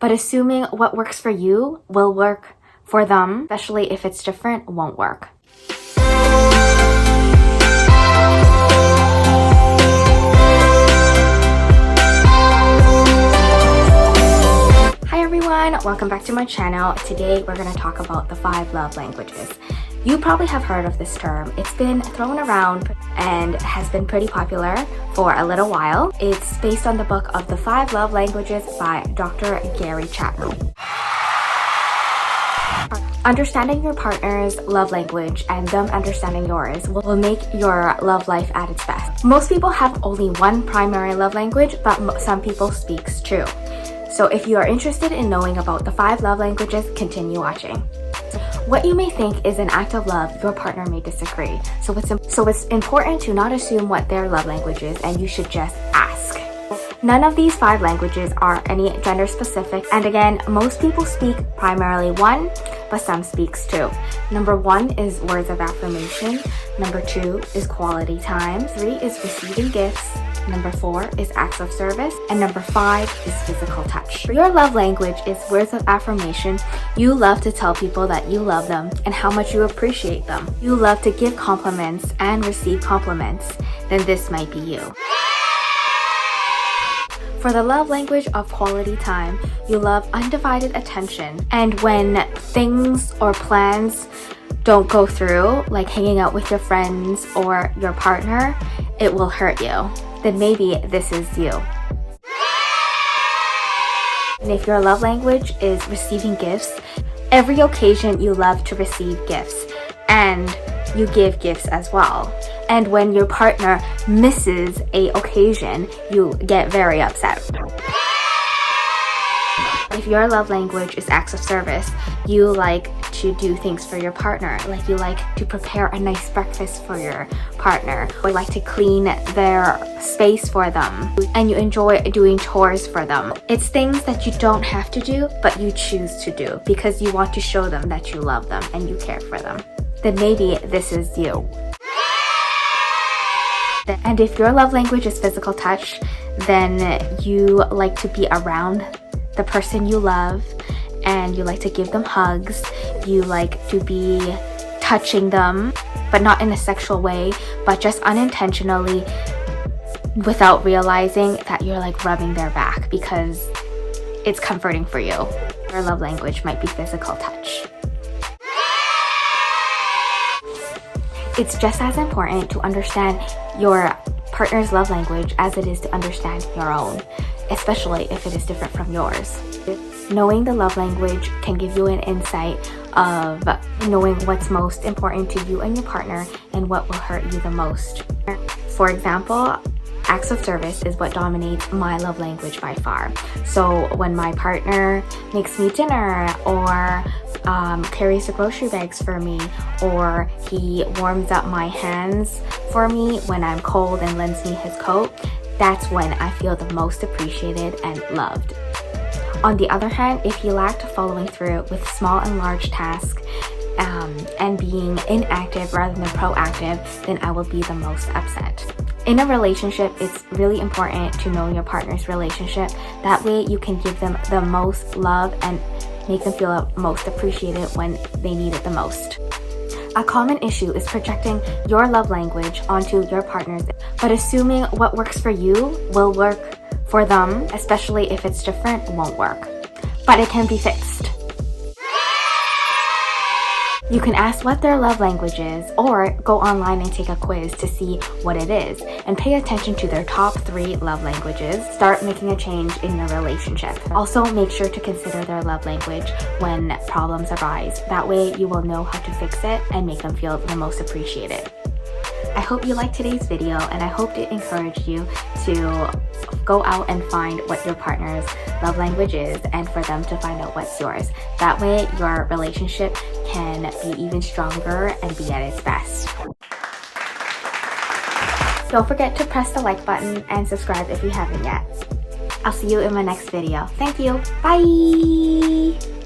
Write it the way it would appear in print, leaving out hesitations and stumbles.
But assuming what works for you will work for them, especially if it's different, won't work. Hi everyone, welcome back to my channel. Today we're going to talk about the 5 love languages. You probably have heard of this term. It's been thrown around and has been pretty popular for a little while. It's based on the book of the 5 love languages by Dr. Gary Chapman. Understanding your partner's love language and them understanding yours will make your love life at its best. Most people have only one primary love language, but some people speak 2. So if you are interested in knowing about the 5 love languages, continue watching. What you may think is an act of love, your partner may disagree. So it's important to not assume what their love language is, and you should just ask. None of these 5 languages are any gender specific, and again, most people speak primarily 1, but some speaks 2. Number 1 is words of affirmation. Number 2 is quality time. 3 is receiving gifts. Number 4 is acts of service, and number 5 is physical touch. Your love language is words of affirmation. You love to tell people that you love them and how much you appreciate them. You love to give compliments and receive compliments. Then this might be you. For the love language of quality time, you love undivided attention. And when things or plans don't go through, like hanging out with your friends or your partner, it will hurt you. Then maybe this is you. And if your love language is receiving gifts, every occasion you love to receive gifts and you give gifts as well. And when your partner misses a occasion, you get very upset. If your love language is acts of service, you like to do things for your partner. Like you like to prepare a nice breakfast for your partner, or you like to clean their space for them, and you enjoy doing chores for them. It's things that you don't have to do, but you choose to do because you want to show them that you love them and you care for them. Then maybe this is you. And if your love language is physical touch, then you like to be around the person you love, and you like to give them hugs. You like to be touching them, but not in a sexual way, but just unintentionally without realizing that you're like rubbing their back because it's comforting for you. Your love language might be physical touch. It's just as important to understand your partner's love language as it is to understand your own, especially if it is different from yours. Knowing the love language can give you an insight of knowing what's most important to you and your partner and what will hurt you the most. For example, acts of service is what dominates my love language by far. So when my partner makes me dinner, or carries the grocery bags for me, or he warms up my hands for me when I'm cold and lends me his coat, that's when I feel the most appreciated and loved. On the other hand, if he lacked following through with small and large tasks and being inactive rather than proactive, then I will be the most upset. In a relationship, it's really important to know your partner's relationship. That way you can give them the most love and make them feel most appreciated when they need it the most. A common issue is projecting your love language onto your partner's, but assuming what works for you will work for them, especially if it's different, won't work. But it can be fixed. You can ask what their love language is, or go online and take a quiz to see what it is, and pay attention to their top 3 love languages. Start making a change in your relationship. Also, make sure to consider their love language when problems arise. That way you will know how to fix it and make them feel the most appreciated. I hope you liked today's video, and I hope it encouraged you to go out and find what your partner's love language is and for them to find out what's yours. That way your relationship can be even stronger and be at its best. Don't forget to press the like button and subscribe if you haven't yet. I'll see you in my next video. Thank you. Bye!